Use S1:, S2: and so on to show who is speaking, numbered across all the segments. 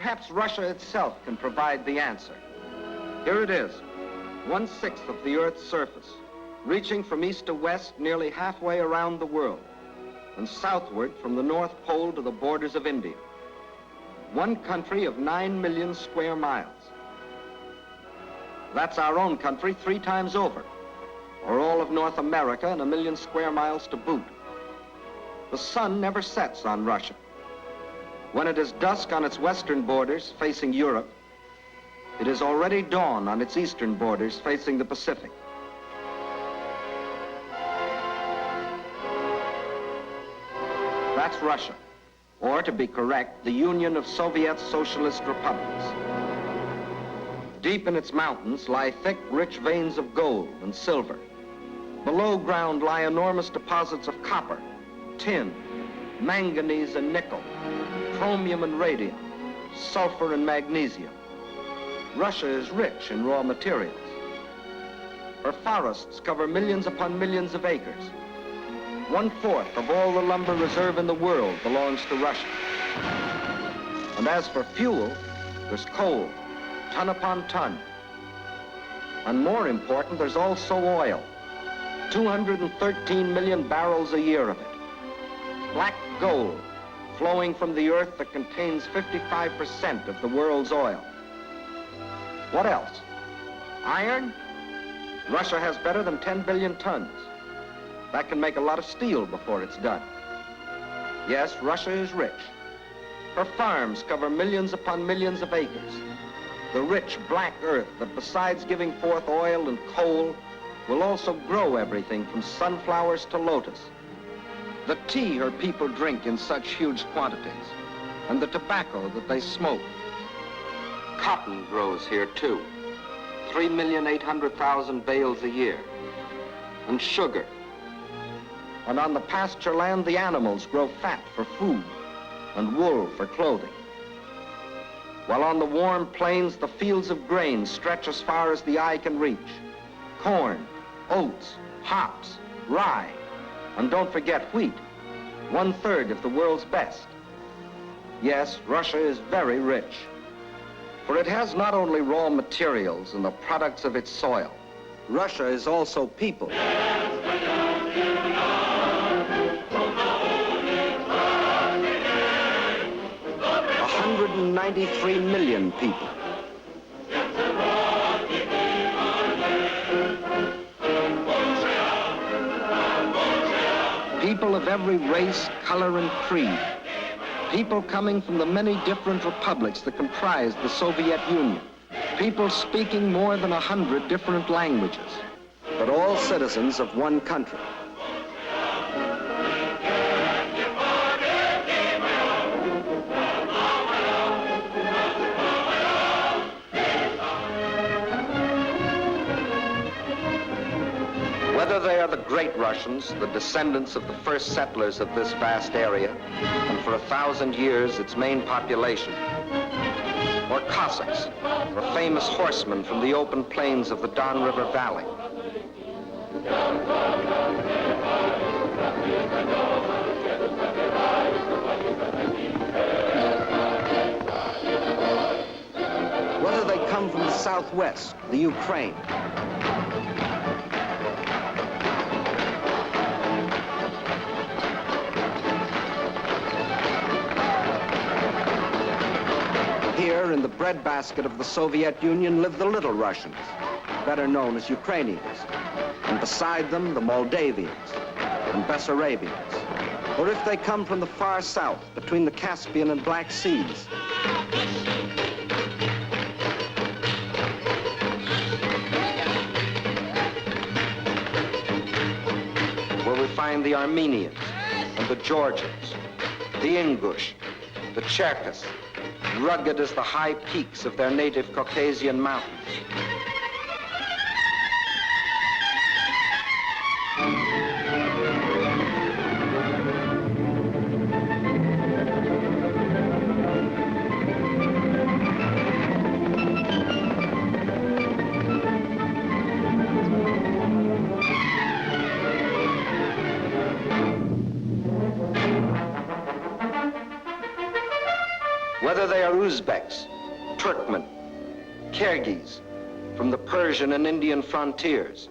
S1: Perhaps Russia itself can provide the answer. Here it is, 1/6 of the Earth's surface, reaching from east to west nearly halfway around the world, and southward from the North Pole to the borders of India. One country of 9 million square miles. That's our own country 3 times over, or all of North America and 1 million square miles to boot. The sun never sets on Russia. When it is dusk on its western borders facing Europe, it is already dawn on its eastern borders facing the Pacific. That's Russia, or to be correct, the Union of Soviet Socialist Republics. Deep in its mountains lie thick, rich veins of gold and silver. Below ground lie enormous deposits of copper, tin, manganese and nickel, chromium and radium, sulfur and magnesium. Russia is rich in raw materials. Her forests cover millions upon millions of acres. 1/4 of all the lumber reserve in the world belongs to Russia. And as for fuel, there's coal, ton upon ton. And more important, there's also oil, 213 million barrels a year of it. Black gold flowing from the earth that contains 55% of the world's oil. What else? Iron? Russia has better than 10 billion tons. That can make a lot of steel before it's done. Yes, Russia is rich. Her farms cover millions upon millions of acres. The rich black earth that besides giving forth oil and coal will also grow everything from sunflowers to lotus. The tea her people drink in such huge quantities, and the tobacco that they smoke. Cotton grows here too, 3,800,000 bales a year. And sugar. And on the pasture land, the animals grow fat for food and wool for clothing. While on the warm plains, the fields of grain stretch as far as the eye can reach. Corn, oats, hops, rye, and don't forget wheat, 1/3 of the world's best. Yes, Russia is very rich, for it has not only raw materials and the products of its soil. Russia is also people. 193 million people. People of every race, color, and creed. People coming from the many different republics that comprise the Soviet Union. People speaking more than 100 different languages, but all citizens of one country. Whether they are the great Russians, the descendants of the first settlers of this vast area, and for 1,000 years its main population, or Cossacks, or famous horsemen from the open plains of the Don River Valley. Whether they come from the Southwest, the Ukraine, here in the breadbasket of the Soviet Union live the Little Russians, better known as Ukrainians, and beside them the Moldavians and Bessarabians. Or if they come from the far south, between the Caspian and Black Seas, where we find the Armenians and the Georgians, the Ingush, the Cherkess, rugged as the high peaks of their native Caucasian mountains. Whether they are Uzbeks, Turkmen, Kyrgyz, from the Persian and Indian frontiers,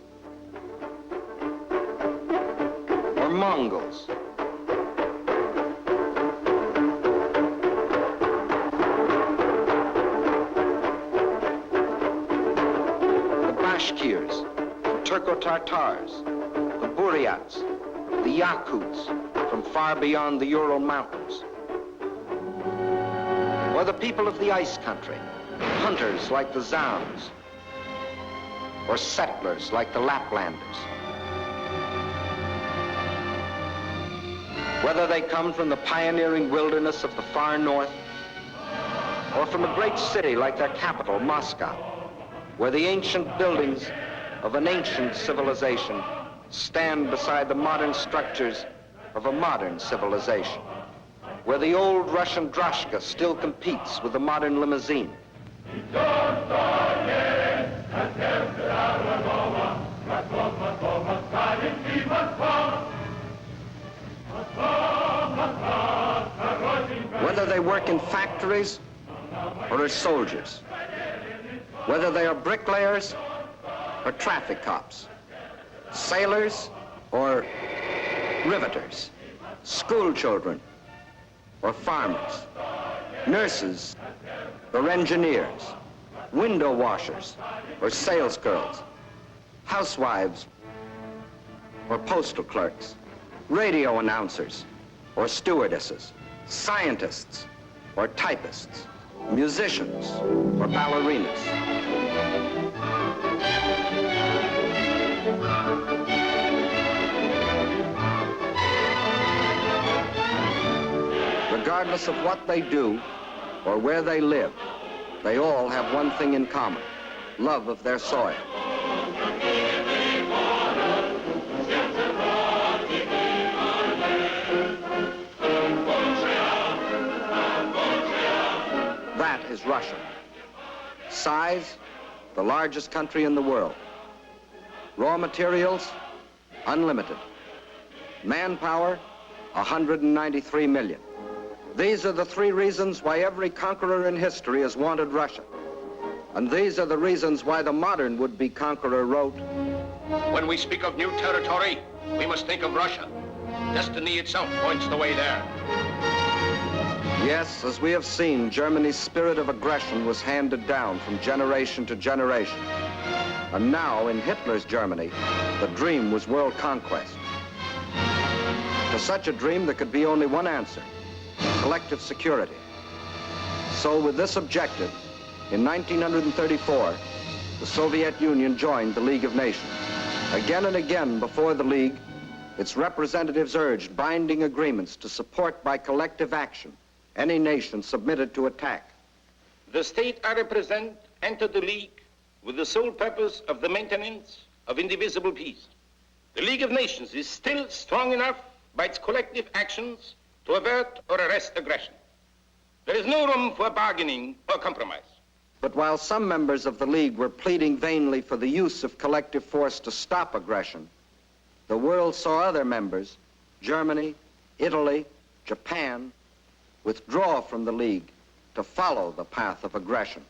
S1: or Mongols, the Bashkirs, the Turco-Tartars, the Buryats, the Yakuts from far beyond the Ural Mountains, or the people of the ice country, hunters like the Zambs, or settlers like the Laplanders. Whether they come from the pioneering wilderness of the far north, or from a great city like their capital, Moscow, where the ancient buildings of an ancient civilization stand beside the modern structures of a modern civilization, where the old Russian droshka still competes with the modern limousine. Whether they work in factories or as soldiers, whether they are bricklayers or traffic cops, sailors or riveters, schoolchildren or farmers, nurses or engineers, window washers or salesgirls, housewives or postal clerks, radio announcers or stewardesses, scientists or typists, musicians or ballerinas. Regardless of what they do or where they live, they all have one thing in common: love of their soil. That is Russia. Size, the largest country in the world. Raw materials, unlimited. Manpower, 193 million. These are the three reasons why every conqueror in history has wanted Russia. And these are the reasons why the modern would-be conqueror wrote,
S2: "When we speak of new territory, we must think of Russia. Destiny itself points the way there."
S1: Yes, as we have seen, Germany's spirit of aggression was handed down from generation to generation. And now, in Hitler's Germany, the dream was world conquest. To such a dream, there could be only one answer: collective security. So with this objective, in 1934, the Soviet Union joined the League of Nations. Again and again before the League, its representatives urged binding agreements to support by collective action any nation submitted to attack.
S2: The state I represent entered the League with the sole purpose of the maintenance of indivisible peace. The League of Nations is still strong enough by its collective actions to avert or arrest aggression. There is no room for bargaining or compromise.
S1: But while some members of the League were pleading vainly for the use of collective force to stop aggression, the world saw other members, Germany, Italy, Japan, withdraw from the League to follow the path of aggression.